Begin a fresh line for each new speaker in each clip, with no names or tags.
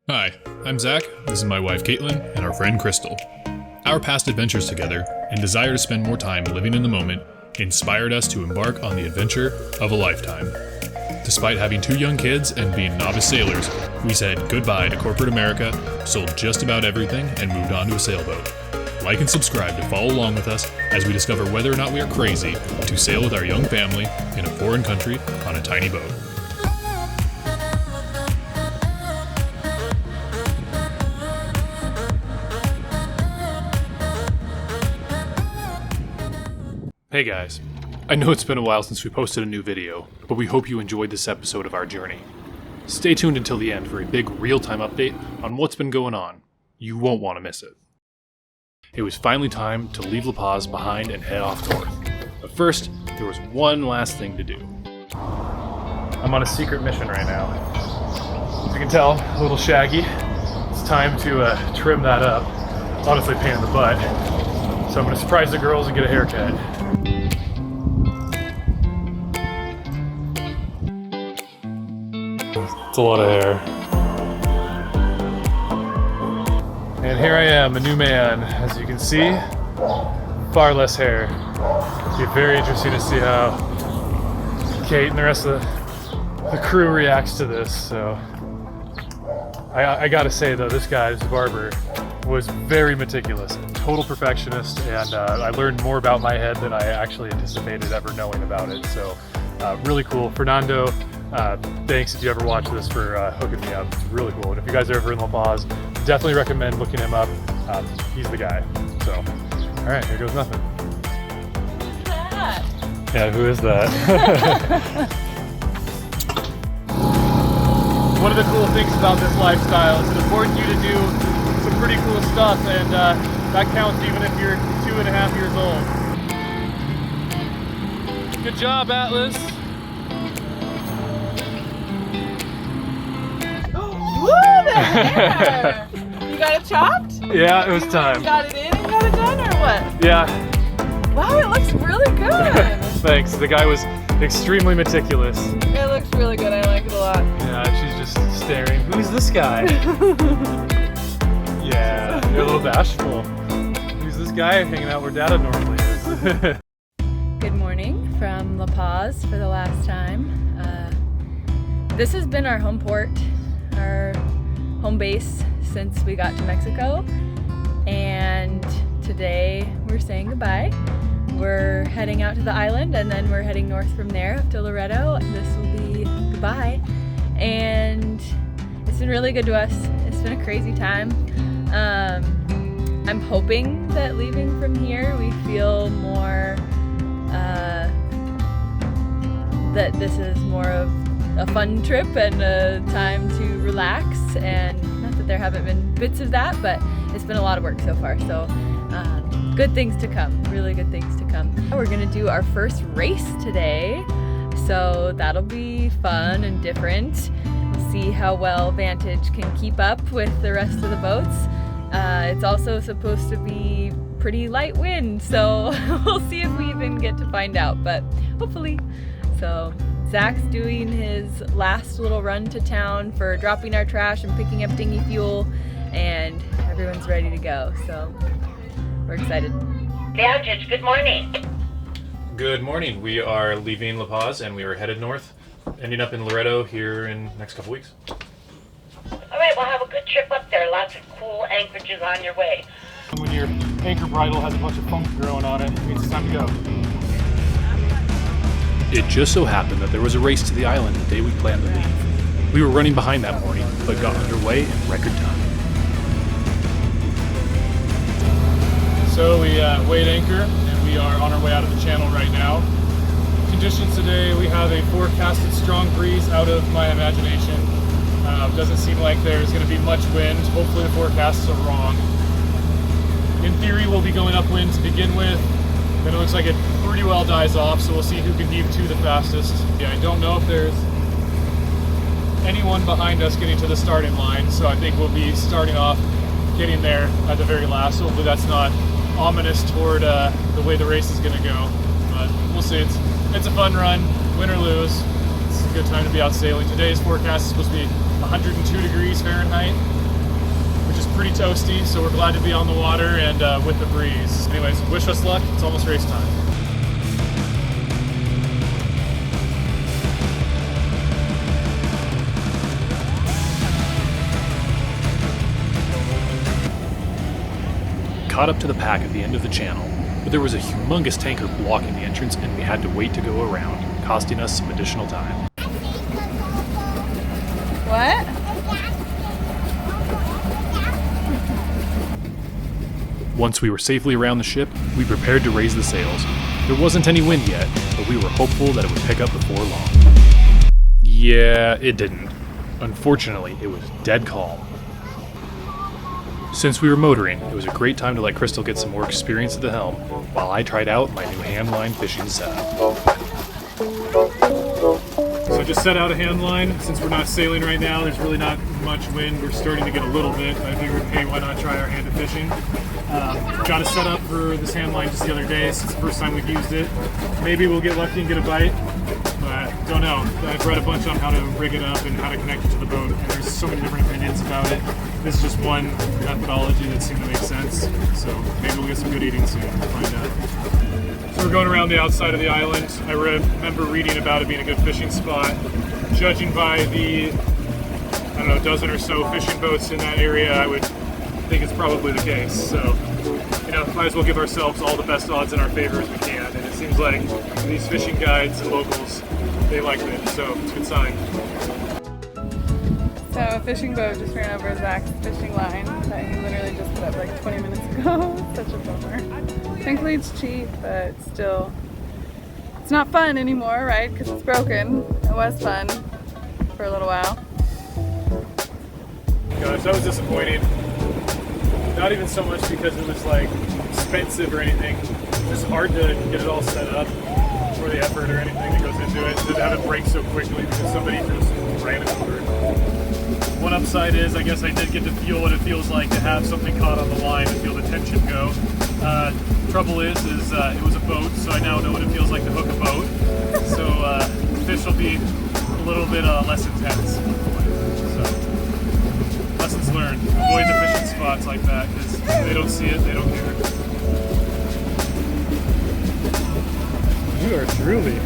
Hi, I'm Zach, this is my wife Caitlin, and our friend Crystal. Our past adventures together and desire to spend more time living in the moment inspired us to embark on the adventure of a lifetime. Despite having 2 young kids and being novice sailors, we said goodbye to corporate America, sold just about everything, and moved on to a sailboat. Like and subscribe to follow along with us as we discover whether or not we are crazy to sail with our young family in a foreign country on a tiny boat. Hey guys, I know it's been a while since we posted a new video, but we hope you enjoyed this episode of our journey. Stay tuned until the end for a big real-time update on what's been going on. You won't want to miss it. It was finally time to leave La Paz behind and head off north. But first, there was one last thing to do. I'm on a secret mission right now. As you can tell, a little shaggy. It's time to trim that up. Honestly, pain in the butt. So I'm going to surprise the girls and get a haircut. It's a lot of hair. And here I am, a new man. As you can see, far less hair. It'll be very interesting to see how Kate and the rest of the crew reacts to this. So I gotta say though, this guy, this barber, was very meticulous, total perfectionist, and I learned more about my head than I actually anticipated ever knowing about it. So really cool. Fernando, thanks if you ever watch this for hooking me up. It's really cool. And if you guys are ever in La Paz, definitely recommend looking him up. He's the guy. So, all right, here goes nothing.
Who's that?
Yeah, who is that? One of the cool things about this lifestyle is it affords you to do some pretty cool stuff, and that counts even if you're 2.5 years old. Good job, Atlas.
Woo, the hair! You got it chopped?
Yeah, it was time.
You got it in and got it done, or what?
Yeah.
Wow, it looks really good.
Thanks. The guy was extremely meticulous.
It looks really good. I like it a lot.
Yeah, she's just staring. Who's this guy? Yeah, you're a little bashful. Who's this guy hanging out where Dada normally is?
Good morning from La Paz for the last time. This has been our home port, our home base since we got to Mexico, and today we're saying goodbye. We're heading out to the island and then we're heading north from there up to Laredo. This will be goodbye, and it's been really good to us. It's been a crazy time. I'm hoping that leaving from here we feel more that this is more of a fun trip and a time to relax, and not that there haven't been bits of that, but it's been a lot of work so far. So good things to come, really good things to come. We're gonna do our first race today, so that'll be fun and different. We'll see how well Vantage can keep up with the rest of the boats. It's also supposed to be pretty light wind, so we'll see if we even get to find out, but hopefully. So Zach's doing his last little run to town for dropping our trash and picking up dinghy fuel, and everyone's ready to go, so we're excited.
Vantage, good morning.
Good morning. We are leaving La Paz and we are headed north, ending up in Laredo here in the next couple weeks.
All right, well, have a good trip up there. Lots of cool anchorages on your way.
When your anchor bridle has a bunch of funk growing on it, it means it's time to go. It just so happened that there was a race to the island the day we planned to leave. We were running behind that morning, but got underway in record time. So we weighed anchor, and we are on our way out of the channel right now. Conditions today, we have a forecasted strong breeze out of my imagination. Doesn't seem like there's going to be much wind. Hopefully the forecasts are wrong. In theory, we'll be going upwind to begin with. Then it looks like it pretty well dies off, so we'll see who can heave to the fastest. Yeah, I don't know if there's anyone behind us getting to the starting line, so I think we'll be starting off getting there at the very last. Hopefully that's not ominous toward the way the race is going to go, but we'll see. It's a fun run, win or lose. It's a good time to be out sailing. Today's forecast is supposed to be 102 degrees Fahrenheit, pretty toasty, so we're glad to be on the water and with the breeze. Anyways, wish us luck. It's almost race time. Caught up to the pack at the end of the channel, but there was a humongous tanker blocking the entrance and we had to wait to go around, costing us some additional time.
What?
Once we were safely around the ship, we prepared to raise the sails. There wasn't any wind yet, but we were hopeful that it would pick up before long. Yeah, it didn't. Unfortunately, it was dead calm. Since we were motoring, it was a great time to let Crystal get some more experience at the helm, while I tried out my new hand-line fishing setup. So I just set out a hand line. Since we're not sailing right now, there's really not much wind. We're starting to get a little bit. I figured, hey, why not try our hand at fishing? Got a setup for this hand line just the other day. It's the first time we've used it. Maybe we'll get lucky and get a bite, but don't know. I've read a bunch on how to rig it up and how to connect it to the boat. And there's so many different opinions about it. This is just one methodology that seemed to make sense. So maybe we'll get some good eating soon. We'll find out. So we're going around the outside of the island. I remember reading about it being a good fishing spot. Judging by the, I don't know, dozen or so fishing boats in that area, I would think it's probably the case. So, you know, might as well give ourselves all the best odds in our favor as we can. And it seems like these fishing guides and locals, they like it. So it's a good sign.
So a fishing boat just ran over Zach's fishing line that he literally just put up like 20 minutes ago. Such a bummer. Thankfully it's cheap, but still, it's not fun anymore, right? Because it's broken. It was fun for a little while.
Gosh, that was disappointing. Not even so much because it was like expensive or anything. It's just hard to get it all set up for the effort or anything that goes into it. To have it break so quickly because somebody just ran it over. One upside is I guess I did get to feel what it feels like to have something caught on the line and feel the tension go. Trouble is it was a boat, so I now know what it feels like to hook a boat. So fish will be a little bit less intense. So lessons learned: avoid the fishing spots like that because they don't see it, they don't care. You are truly.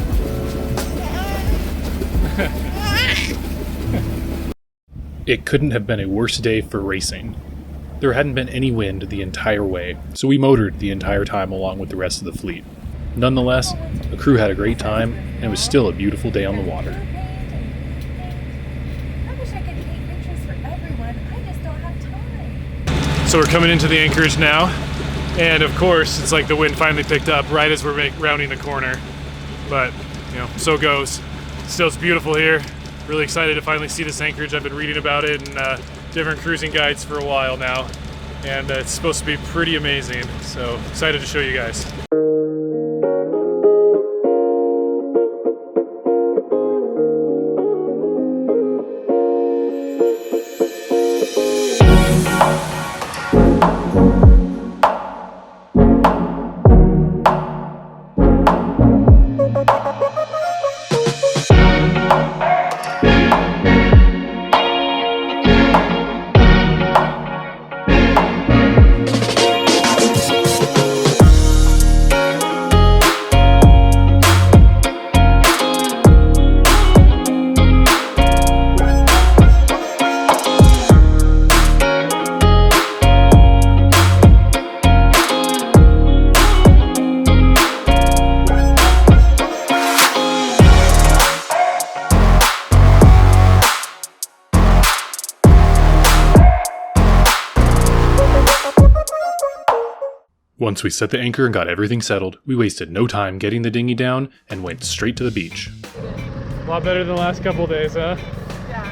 It couldn't have been a worse day for racing. There hadn't been any wind the entire way, so we motored the entire time along with the rest of the fleet. Nonetheless, the crew had a great time, and it was still a beautiful day on the water.
I wish I could take pictures for everyone. I just don't have time.
So we're coming into the anchorage now, and of course, it's like the wind finally picked up right as we're rounding the corner. But, you know, so goes. Still, it's beautiful here. Really excited to finally see this anchorage. I've been reading about it in different cruising guides for a while now, and it's supposed to be pretty amazing. So excited to show you guys. Once we set the anchor and got everything settled, we wasted no time getting the dinghy down and went straight to the beach. A lot better than the last couple of days, huh?
Yeah.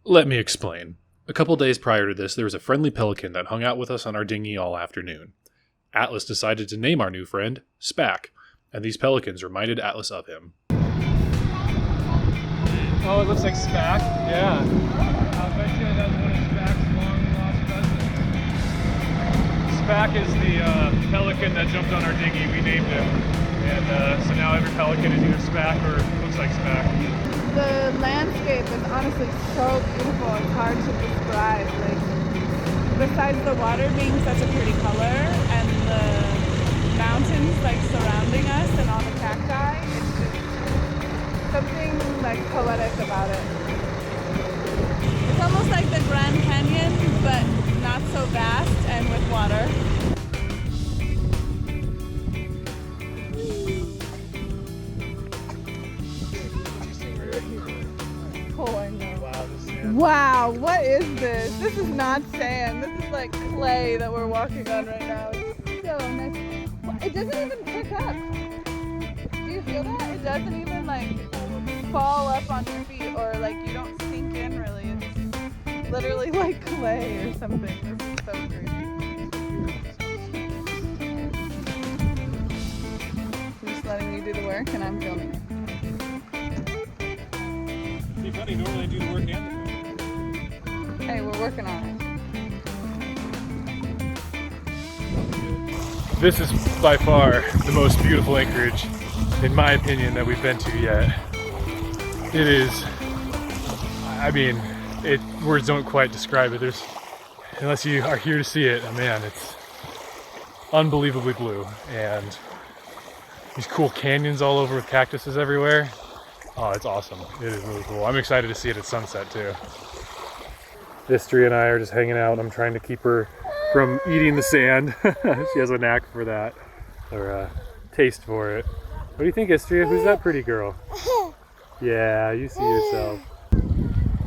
Let me explain. A couple days prior to this, there was a friendly pelican that hung out with us on our dinghy all afternoon. Atlas decided to name our new friend Spack, and these pelicans reminded Atlas of him. Oh, it looks like Spack? Yeah. I bet you that's one of Spack's long-lost cousins. Spack is the pelican that jumped on our dinghy. We named him. And so now every pelican is either smack or looks like smack.
The landscape is honestly so beautiful. It's hard to describe. Like, besides the water being such a pretty color and the mountains like surrounding us and all the cacti, it's just something like poetic about it. It's almost like the Grand Canyon, but not so vast and with water. Oh, I know.
Wow, this sand.
Wow, what is this? This is not sand. This is like clay that we're walking on right now. It's so nice. It doesn't even pick up. Do you feel that? It doesn't even like fall up on your feet, or like you don't sink in really. It's literally like clay or something. This is so crazy. I'm just letting you do the work and I'm filming it.
Hey buddy, normally I do the work and the film.
Hey, we're working on it.
This is by far the most beautiful anchorage, in my opinion, that we've been to yet. It is, I mean, words don't quite describe it. Unless you are here to see it, man, it's unbelievably blue. And these cool canyons all over with cactuses everywhere. Oh, it's awesome. It is really cool. I'm excited to see it at sunset too. Istria and I are just hanging out. I'm trying to keep her from eating the sand. She has a knack for that, or a taste for it. What do you think, Istria? Who's that pretty girl? Yeah, you see yourself.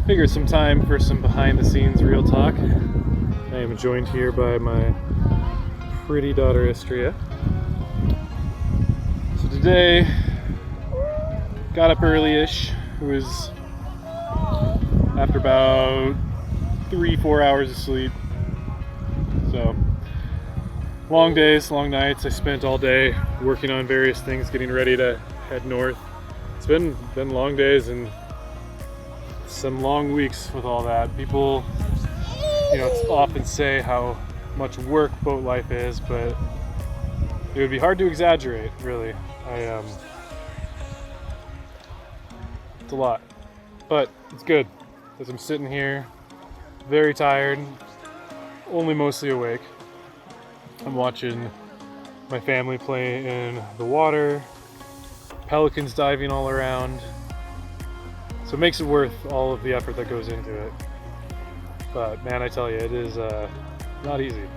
Figured some time for some behind the scenes real talk. I am joined here by my pretty daughter Istria. So today, got up early-ish. It was after about 3-4 hours of sleep. So long days, long nights. I spent all day working on various things, getting ready to head north. It's been long days and some long weeks with all that. People, often say how much work boat life is, but it would be hard to exaggerate, really. It's a lot, but it's good as I'm sitting here very tired, only mostly awake. I'm watching my family play in the water, pelicans diving all around, so it makes it worth all of the effort that goes into it. But man, I tell you, it is not easy.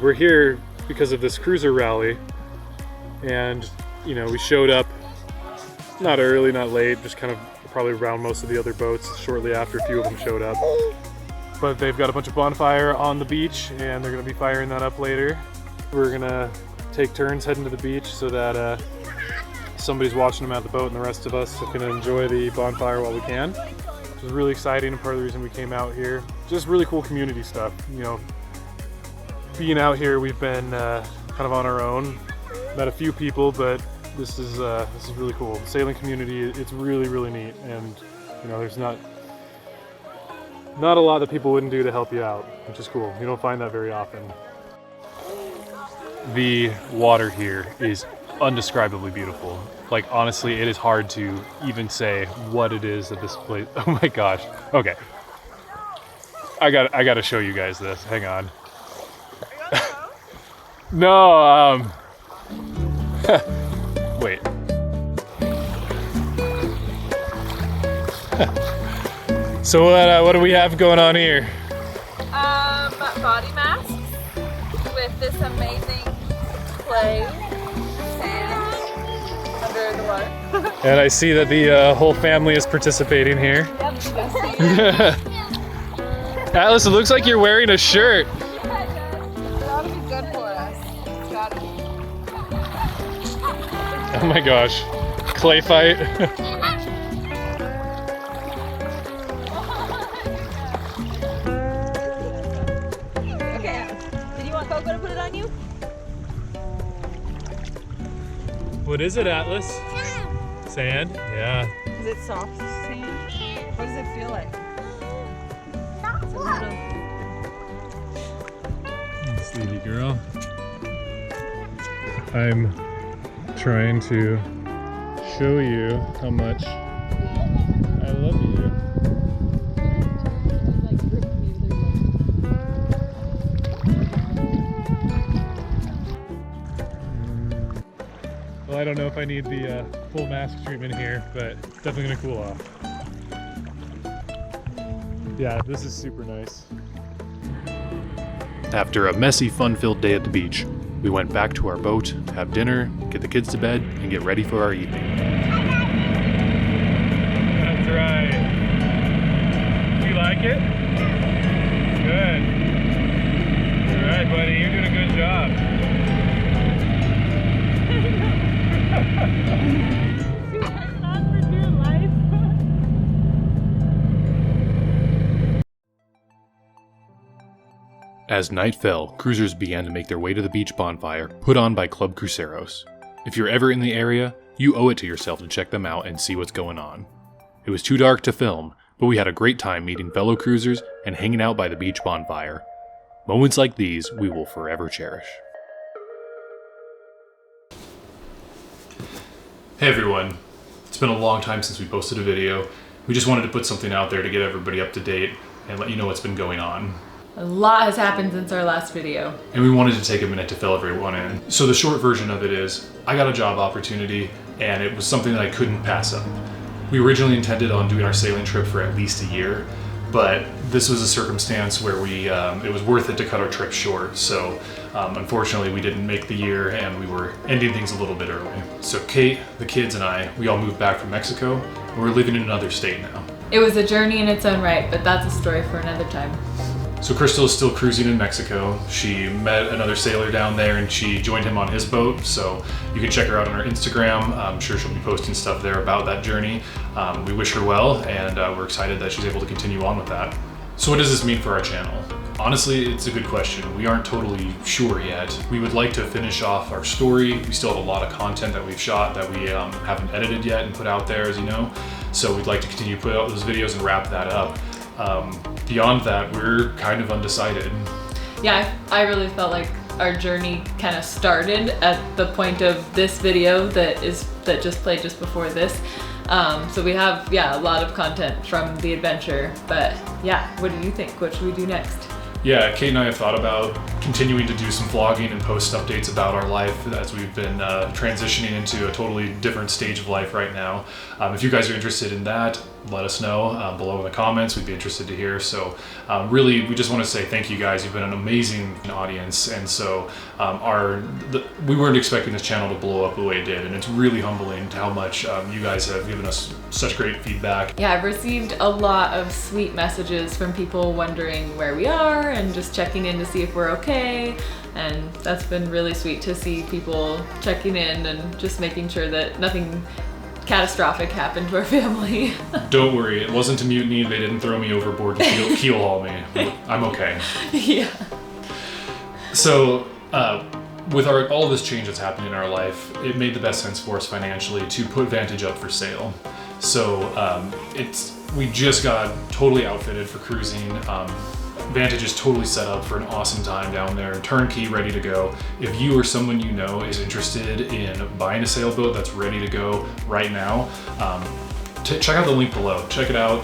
We're here because of this cruiser rally, and we showed up not early, not late, just kind of probably around most of the other boats shortly after a few of them showed up. But they've got a bunch of bonfire on the beach and they're gonna be firing that up later. We're gonna take turns heading to the beach so that somebody's watching them at the boat and the rest of us can enjoy the bonfire while we can. Which is really exciting and part of the reason we came out here. Just really cool community stuff. Being out here, we've been kind of on our own. Met a few people, but this is really cool. The sailing community, it's really, really neat, and there's not a lot that people wouldn't do to help you out, which is cool. You don't find that very often. The water here is undescribably beautiful. Like, honestly, it is hard to even say what it is at this place. Oh my gosh. Okay. I gotta show you guys this. Hang on. No, wait. So what do we have going on here?
Body masks with this amazing clay sand under the water.
And I see that the whole family is participating here.
Yep.
Atlas, it looks like you're wearing a shirt.
That ought to be good for us. It's gotta be.
Oh my gosh. Clay fight.
Okay, did you want Coco to put it on you?
What is it, Atlas? Sand? Yeah.
Is it soft sand? What does it feel like?
Sleepy girl. I'm trying to show you how much I love you. Well, I don't know if I need the full mask treatment here, but it's definitely gonna cool off. Yeah, this is super nice. After a messy, fun-filled day at the beach, we went back to our boat, have dinner, get the kids to bed, and get ready for our evening. That's right. You like it? Good. All right, buddy, you're doing a good job. As night fell, cruisers began to make their way to the beach bonfire put on by Club Cruceros. If you're ever in the area, you owe it to yourself to check them out and see what's going on. It was too dark to film, but we had a great time meeting fellow cruisers and hanging out by the beach bonfire. Moments like these we will forever cherish. Hey everyone, it's been a long time since we posted a video. We just wanted to put something out there to get everybody up to date and let you know what's been going on.
A lot has happened since our last video.
And we wanted to take a minute to fill everyone in. So the short version of it is, I got a job opportunity and it was something that I couldn't pass up. We originally intended on doing our sailing trip for at least a year, but this was a circumstance where it was worth it to cut our trip short. So unfortunately we didn't make the year and we were ending things a little bit early. So Kate, the kids and I, we all moved back from Mexico and we're living in another state now.
It was a journey in its own right, but that's a story for another time.
So Crystal is still cruising in Mexico. She met another sailor down there and she joined him on his boat. So you can check her out on her Instagram. I'm sure she'll be posting stuff there about that journey. We wish her well and we're excited that she's able to continue on with that. So what does this mean for our channel? Honestly, it's a good question. We aren't totally sure yet. We would like to finish off our story. We still have a lot of content that we've shot that we haven't edited yet and put out there, as you know. So we'd like to continue to put out those videos and wrap that up. Beyond that, we're kind of undecided. Yeah,
I really felt like our journey kind of started at the point of this video that just played just before this. So we have, a lot of content from the adventure, but what do you think? What should we do next?
Yeah, Kate and I have thought about continuing to do some vlogging and post updates about our life as we've been transitioning into a totally different stage of life right now. If you guys are interested in that, let us know below in the comments. We'd be interested to hear. So really, we just want to say thank you guys. You've been an amazing audience. And so we weren't expecting this channel to blow up the way it did. And it's really humbling to how much you guys have given us such great feedback.
Yeah, I've received a lot of sweet messages from people wondering where we are and just checking in to see if we're okay. And that's been really sweet to see people checking in and just making sure that nothing catastrophic happened to our family. Don't worry, it wasn't a mutiny. They didn't throw me overboard to keel haul me. I'm okay. Yeah. So with all of this change that's happening in our life, it made the best sense for us financially to put Vantage up for sale. So we just got totally outfitted for cruising. Vantage is totally set up for an awesome time down there, turnkey, ready to go. If you or someone you know is interested in buying a sailboat that's ready to go right now, check out the link below. Check it out.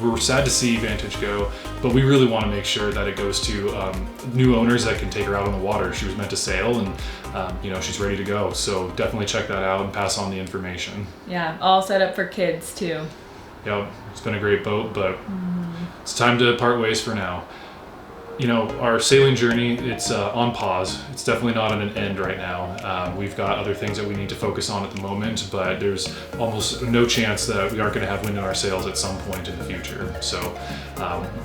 We're sad to see Vantage go, but we really want to make sure that it goes to new owners that can take her out on the water. She was meant to sail and she's ready to go. So definitely check that out and pass on the information. Yeah, all set up for kids too. Yep, it's been a great boat, but it's time to part ways for now. Our sailing journey, it's on pause. It's definitely not on an end right now. We've got other things that we need to focus on at the moment, but there's almost no chance that we aren't going to have wind in our sails at some point in the future. So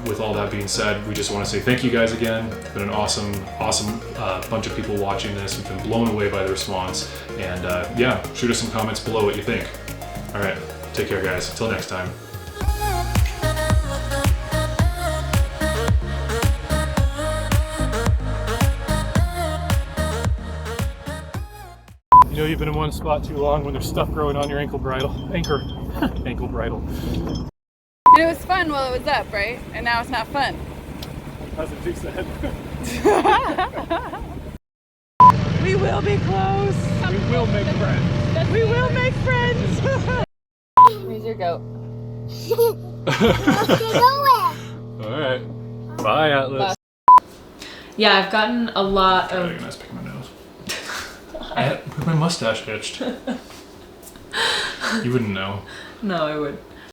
with all that being said, we just want to say thank you guys again. It's been an awesome bunch of people watching this. We've been blown away by the response. And shoot us some comments below what you think. All right, take care guys. Until next time. You've been in one spot too long when there's stuff growing on your ankle bridle. Ankle bridle.
And it was fun while it was up, right? And now it's not fun.
That's what you said.
We will be close.
We will will make friends.
We will make friends.
Here's your goat.
All right. Bye, Atlas.
Yeah, I've gotten a lot
Oh,
of.
you're nice picking my nose. My mustache itched. You wouldn't know.
No, I would.